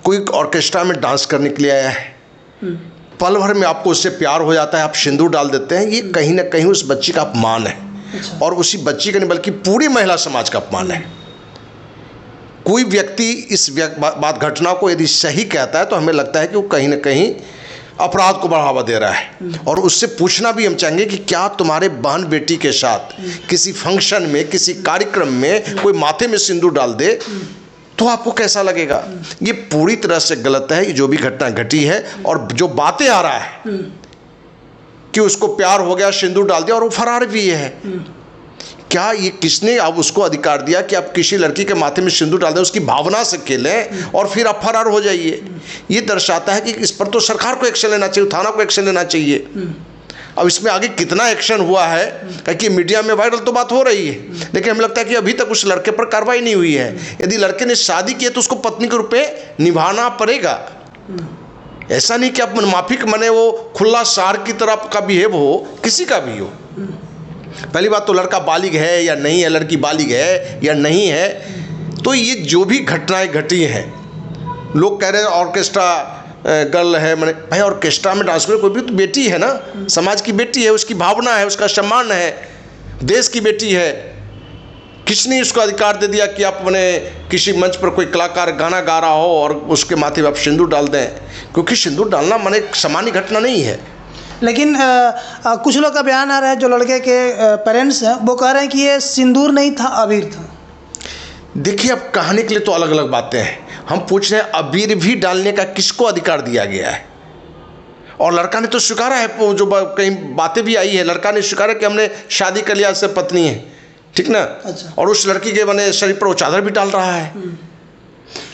कोई ऑर्केस्ट्रा में डांस करने के लिए आया है, पल भर में आपको उससे प्यार हो जाता है, आप सिंदूर डाल देते हैं, ये कहीं ना कहीं उस बच्ची का अपमान है। और उसी बच्ची का नहीं बल्कि पूरी महिला समाज का अपमान है। कोई व्यक्ति इस बात घटना को यदि सही कहता है तो हमें लगता है कि वो कहीं ना कहीं अपराध को बढ़ावा दे रहा है। और उससे पूछना भी हम चाहेंगे कि क्या तुम्हारे बहन बेटी के साथ किसी फंक्शन में, किसी कार्यक्रम में कोई माथे में सिंदूर डाल दे तो आपको कैसा लगेगा? ये पूरी तरह से गलत है, ये जो भी घटना घटी है। और जो बातें आ रहा है कि उसको प्यार हो गया, सिंदूर डाल दिया और वो फरार भी है, क्या ये किसने अब उसको अधिकार दिया कि आप किसी लड़की के माथे में सिंदूर डाल दें, उसकी भावना से खेलें और फिर आप फरार हो जाइए? ये दर्शाता है कि इस पर तो सरकार को एक्शन लेना चाहिए, थाना को एक्शन लेना चाहिए। अब इसमें आगे कितना एक्शन हुआ है, क्योंकि मीडिया में वायरल तो बात हो रही है, लेकिन हमें लगता है कि अभी तक उस लड़के पर कार्रवाई नहीं हुई है। यदि लड़के ने शादी की है तो उसको पत्नी के रूप में निभाना पड़ेगा। ऐसा नहीं कि आप माफिक मने वो खुला सार की तरह का बिहेव हो, किसी का भी हो। पहली बात तो लड़का बालिग है या नहीं है, लड़की बालिग है या नहीं है। तो ये जो भी घटनाएं घटी हैं, लोग कह रहे हैं ऑर्केस्ट्रा गर्ल है, मैंने भाई ऑर्केस्ट्रा में डांस करे, कोई भी तो बेटी है ना, समाज की बेटी है, उसकी भावना है, उसका सम्मान है, देश की बेटी है। किसने उसको अधिकार दे दिया कि आप मैंने किसी मंच पर कोई कलाकार गाना गा रहा हो और उसके माथे पे आप सिंदूर डाल दें? क्योंकि सिंदूर डालना माने सामान्य घटना नहीं है। लेकिन कुछ लोग का बयान आ रहा है, जो लड़के के पेरेंट्स हैं वो कह रहे हैं कि ये सिंदूर नहीं था, अबीर था। देखिए, अब कहने के लिए तो अलग अलग बातें हैं। हम पूछ रहे हैं अबीर भी डालने का किसको अधिकार दिया गया है? और लड़का ने तो स्वीकारा है, जो कई बातें भी आई है, लड़का ने स्वीकारा कि हमने शादी कर लिया, से पत्नी है, ठीक ना। अच्छा। और उस लड़की के बने शरीर पर वो चादर भी डाल रहा है।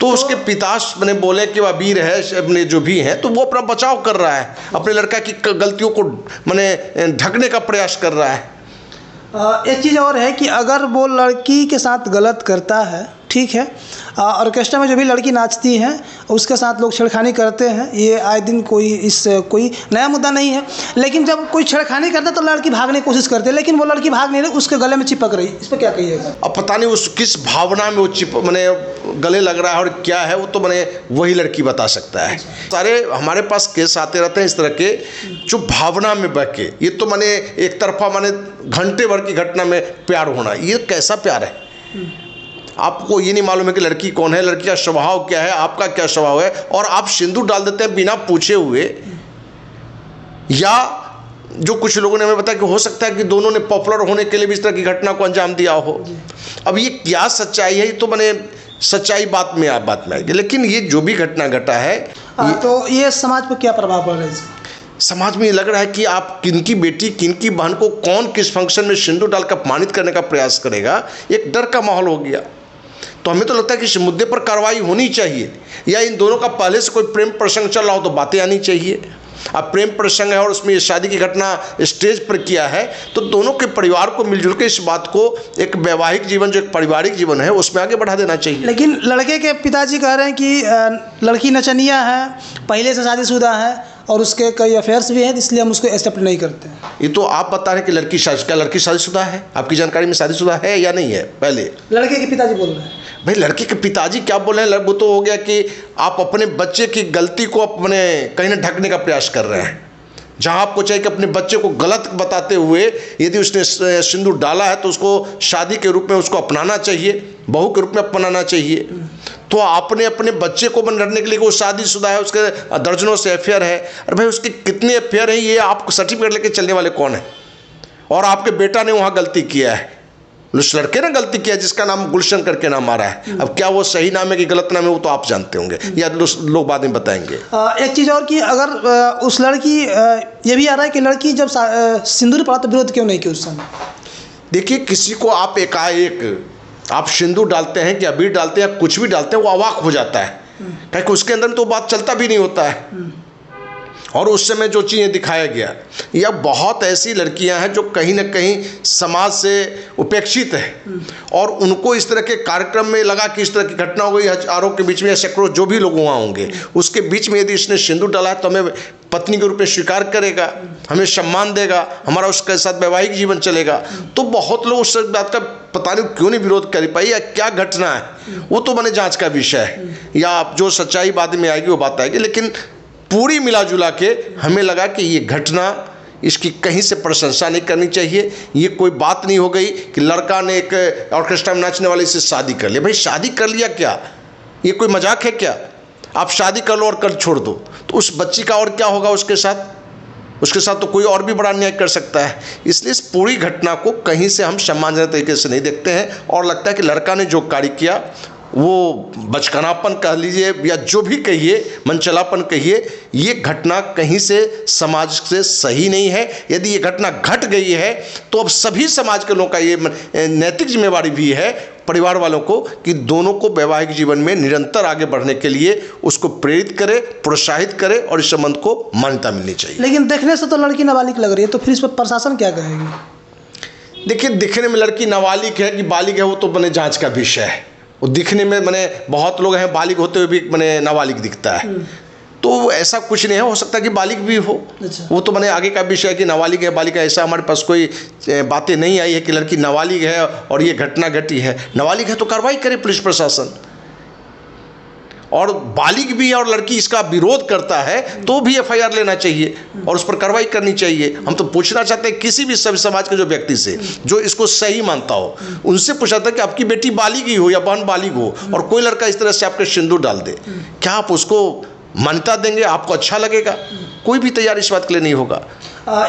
तो उसके पिता मैंने बोले कि वह अबीर है, अपने जो भी हैं, तो वो अपना बचाव कर रहा है, अपने लड़का की गलतियों को मैंने ढकने का प्रयास कर रहा है। एक चीज़ और है कि अगर वो लड़की के साथ गलत करता है, ठीक है, ऑर्केस्ट्रा में जो भी लड़की नाचती है उसके साथ लोग छेड़खानी करते हैं, ये आए दिन कोई नया मुद्दा नहीं है। लेकिन जब कोई छेड़खानी करता है तो लड़की भागने की कोशिश करती है, लेकिन वो लड़की भाग नहीं रही, उसके गले में चिपक रही। इस पर क्या कहिएगा? अब पता नहीं उस किस भावना में वो मैंने गले लग रहा है और क्या है, वो तो मैंने वही लड़की बता सकता है। सारे हमारे पास केस आते रहते हैं इस तरह के जो भावना में बह के, ये तो मैंने एक तरफा मैंने घंटे भर की घटना में प्यार होना, ये कैसा प्यार है? आपको ये नहीं मालूम है कि लड़की कौन है, लड़की का स्वभाव क्या है, आपका क्या स्वभाव है, और आप सिंदूर डाल देते हैं बिना पूछे हुए। या जो कुछ लोगों ने हमें बताया कि हो सकता है कि दोनों ने पॉपुलर होने के लिए भी इस तरह की घटना को अंजाम दिया हो। अब ये क्या सच्चाई है, ये तो मैंने सच्चाई बात में आएगी, लेकिन ये जो भी घटना घटा है तो ये समाज पर क्या प्रभाव पड़ रहा है? समाज में ये लग रहा है कि आप किनकी बेटी, किनकी बहन को कौन किस फंक्शन में सिंदूर डालकर अपमानित करने का प्रयास करेगा, एक डर का माहौल हो गया। तो हमें तो लगता है कि इस मुद्दे पर कार्रवाई होनी चाहिए, या इन दोनों का पहले से कोई प्रेम प्रसंग चल रहा हो तो बातें आनी चाहिए। अब प्रेम प्रसंग है और उसमें ये शादी की घटना स्टेज पर किया है, तो दोनों के परिवार को मिलजुल के इस बात को एक वैवाहिक जीवन, जो एक पारिवारिक जीवन है, उसमें आगे बढ़ा देना चाहिए। लेकिन लड़के के पिताजी कह रहे हैं कि लड़की नचनिया है, पहले से शादीशुदा है और उसके कई अफेयर्स भी हैं, इसलिए हम उसको एक्सेप्ट नहीं करते हैं। ये तो आप बता रहे हैं कि क्या लड़की शादीशुदा है? आपकी जानकारी में शादीशुदा है या नहीं है? पहले लड़के के पिताजी बोल रहे हैं। भाई लड़के के पिताजी क्या बोल रहे हैं? वो तो हो गया कि आप अपने बच्चे की गलती को अपने कहीं ना ढकने का प्रयास कर रहे हैं। जहां आपको चाहिए कि अपने बच्चे को गलत बताते हुए यदि उसने सिंदूर डाला है तो उसको शादी के रूप में उसको अपनाना चाहिए, बहू के रूप में अपनाना चाहिए। तो आपने अपने बच्चे को बनने के लिए वो शादीशुदा है, उसके दर्जनों से अफेयर है। अरे भाई उसके कितने अफेयर हैं, ये आपको सर्टिफिकेट लेके चलने वाले कौन है? और आपके बेटा ने वहाँ गलती किया है, उस लड़के ने गलती किया जिसका नाम गुलशन करके नाम आ रहा है। अब क्या वो सही नाम है कि गलत नाम है, वो तो आप जानते होंगे या लोग बाद में बताएंगे। एक चीज़ और कि अगर उस लड़की, ये भी आ रहा है कि लड़की जब सिंदूर पड़ा तो विरोध क्यों नहीं किया उस समय? देखिए, किसी को आप एकाएक आप सिंदूर डालते हैं कि अबीर डालते हैं, कुछ भी डालते हैं, वो अवाक हो जाता है, क्योंकि उसके अंदर तो बात चलता भी नहीं होता है। और उस समय जो चीज़ें दिखाया गया, या बहुत ऐसी लड़कियां हैं जो कहीं ना कहीं समाज से उपेक्षित है, और उनको इस तरह के कार्यक्रम में लगा कि इस तरह की घटना हो गई, हजारों के बीच में, सैकड़ों जो भी लोग वहाँ होंगे, उसके बीच में यदि इसने सिंदूर डाला है तो हमें पत्नी के रूप में स्वीकार करेगा, हमें सम्मान देगा, हमारा उसके साथ वैवाहिक जीवन चलेगा। तो बहुत लोग उस बात का पता नहीं क्यों नहीं विरोध कर पाई, या क्या घटना है वो तो मैंने जांच का विषय है, या आप जो सच्चाई बाद में आएगी वो बात आएगी। लेकिन पूरी मिला जुला के हमें लगा कि ये घटना, इसकी कहीं से प्रशंसा नहीं करनी चाहिए। ये कोई बात नहीं हो गई कि लड़का ने एक ऑर्केस्ट्रा में नाचने वाले से शादी कर लिया। भाई शादी कर लिया क्या, ये कोई मजाक है क्या? आप शादी कर लो और कर छोड़ दो, तो उस बच्ची का और क्या होगा उसके साथ? उसके साथ तो कोई और भी बड़ा अन्याय कर सकता है। इसलिए इस पूरी घटना को कहीं से हम सम्मानजनक तरीके से नहीं देखते हैं, और लगता है कि लड़का ने जो कार्य किया वो बचकानापन कह लीजिए या जो भी कहिए, मनचलापन कहिए, ये घटना कहीं से समाज से सही नहीं है। यदि ये घटना घट गई है तो अब सभी समाज के लोगों का ये नैतिक जिम्मेवारी भी है, परिवार वालों को, कि दोनों को वैवाहिक जीवन में निरंतर आगे बढ़ने के लिए उसको प्रेरित करे, प्रोत्साहित करे, और इस संबंध को मान्यता मिलनी चाहिए। लेकिन देखने से तो लड़की नाबालिग लग रही है, तो फिर इस पर प्रशासन क्या कहेगी? देखिए, दिखने में लड़की नाबालिग है कि बालिग है वो तो मैंने जांच का विषय है। वो दिखने में मैंने बहुत लोग हैं बालिग होते हुए भी मैंने नाबालिग दिखता है, तो ऐसा कुछ नहीं है। हो सकता है कि बालिग भी हो, वो तो मैंने आगे का विषय है कि नाबालिग है बालिग है, ऐसा हमारे पास कोई बातें नहीं आई है कि लड़की नाबालिग है और ये घटना घटी है। नाबालिग है तो कार्रवाई करे पुलिस प्रशासन, और बालिग भी है और लड़की इसका विरोध करता है तो भी FIR लेना चाहिए और उस पर कार्रवाई करनी चाहिए। हम तो पूछना चाहते हैं किसी भी सभ्य समाज के जो व्यक्ति से जो इसको सही मानता हो, उनसे पूछा था कि आपकी बेटी बालिग ही हो या बहन बालिग हो और कोई लड़का इस तरह से आपके सिंदूर डाल दे, क्या आप उसको मान्यता देंगे? आपको अच्छा लगेगा? कोई भी तैयार इस बात के लिए नहीं होगा।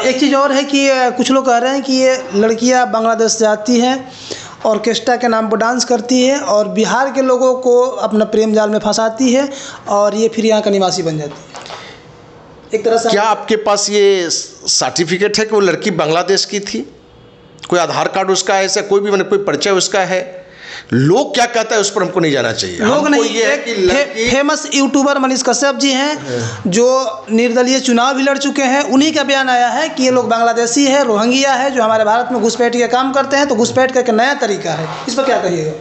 एक चीज़ और है कि कुछ लोग कह रहे हैं कि ये लड़कियां बांग्लादेश से आती हैं, ऑर्केस्ट्रा के नाम पर डांस करती है और बिहार के लोगों को अपना प्रेम जाल में फंसाती है और ये फिर यहाँ का निवासी बन जाती है। एक तरह से क्या आपके पास ये सर्टिफिकेट है कि वो लड़की बांग्लादेश की थी? कोई आधार कार्ड उसका है, ऐसा कोई भी मैंने कोई परिचय उसका है? लोग क्या कहता है उस पर हमको नहीं जाना चाहिए। लोग नहीं, ये है कि फेमस यूट्यूबर मनीष कश्यप जी हैं जो निर्दलीय चुनाव भी लड़ चुके हैं, उन्हीं का बयान आया है कि ये लोग बांग्लादेशी है, रोहिंग्या है, जो हमारे भारत में घुसपैठ के काम करते हैं। तो घुसपैठ का एक नया तरीका है, इस पर क्या कहिएगा?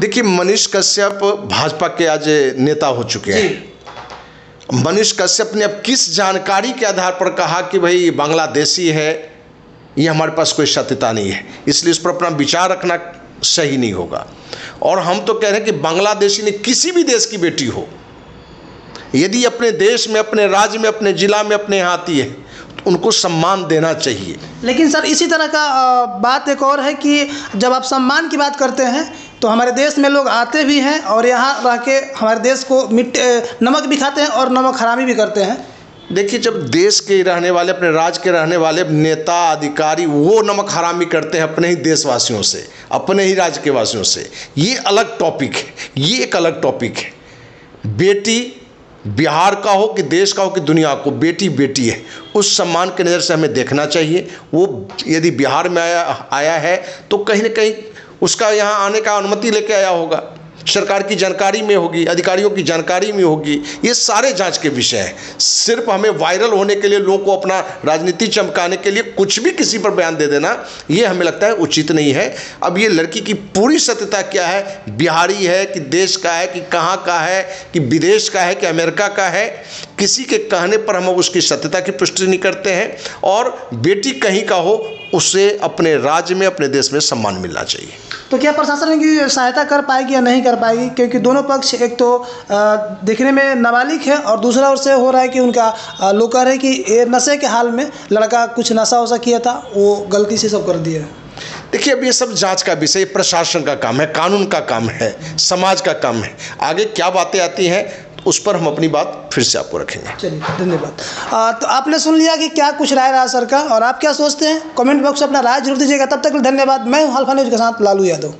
देखिए, मनीष कश्यप भाजपा के आज नेता हो चुके हैं। मनीष कश्यप ने अब किस जानकारी के आधार पर कहा कि भाई बांग्लादेशी है, ये हमारे पास कोई सत्यता नहीं है, इसलिए इस पर अपना विचार रखना सही नहीं होगा। और हम तो कह रहे हैं कि बांग्लादेशी ने किसी भी देश की बेटी हो, यदि अपने देश में, अपने राज्य में, अपने जिला में, अपने यहाँ आती है तो उनको सम्मान देना चाहिए। लेकिन सर, इसी तरह का बात एक और है कि जब आप सम्मान की बात करते हैं तो हमारे देश में लोग आते भी हैं और यहाँ रह के हमारे देश को नमक भी खाते हैं और नमक हरामी भी करते हैं। देखिए, जब देश के रहने वाले, अपने राज्य के रहने वाले नेता अधिकारी वो नमक हरामी करते हैं अपने ही देशवासियों से, अपने ही राज्य के वासियों से, ये अलग टॉपिक है, ये एक अलग टॉपिक है। बेटी बिहार का हो कि देश का हो कि दुनिया को, बेटी बेटी है, उस सम्मान के नज़र से हमें देखना चाहिए। वो यदि बिहार में आया है तो कहीं ना कहीं उसका यहाँ आने का अनुमति लेके आया होगा, सरकार की जानकारी में होगी, अधिकारियों की जानकारी में होगी। ये सारे जांच के विषय हैं। सिर्फ हमें वायरल होने के लिए, लोगों को अपना राजनीति चमकाने के लिए कुछ भी किसी पर बयान दे देना, ये हमें लगता है उचित नहीं है। अब ये लड़की की पूरी सत्यता क्या है, बिहारी है कि देश का है कि कहाँ का है कि विदेश का है कि अमेरिका का है, किसी के कहने पर हम उसकी सत्यता की पुष्टि नहीं करते हैं। और बेटी कहीं का हो, उसे अपने राज्य में, अपने देश में सम्मान मिलना चाहिए। तो क्या प्रशासन इनकी सहायता कर पाएगी या नहीं कर पाएगी? क्योंकि दोनों पक्ष, एक तो देखने में नाबालिग है और दूसरा ओर से हो रहा है कि उनका लोग कह रहे हैं कि ये नशे के हाल में लड़का कुछ नशा वशा किया था, वो गलती से सब कर दिया है। देखिए, अब ये सब जांच का विषय, प्रशासन का काम है, कानून का काम है, समाज का काम है। आगे क्या बातें आती हैं तो उस पर हम अपनी बात फिर से आपको रखेंगे। चलिए, धन्यवाद। तो आपने सुन लिया कि क्या कुछ राय रहा सर का, और आप क्या सोचते हैं? कमेंट बॉक्स में अपना राय जरूर दीजिएगा। तब तक धन्यवाद। मैं हूं अल्फा न्यूज़ के साथ लालू यादव।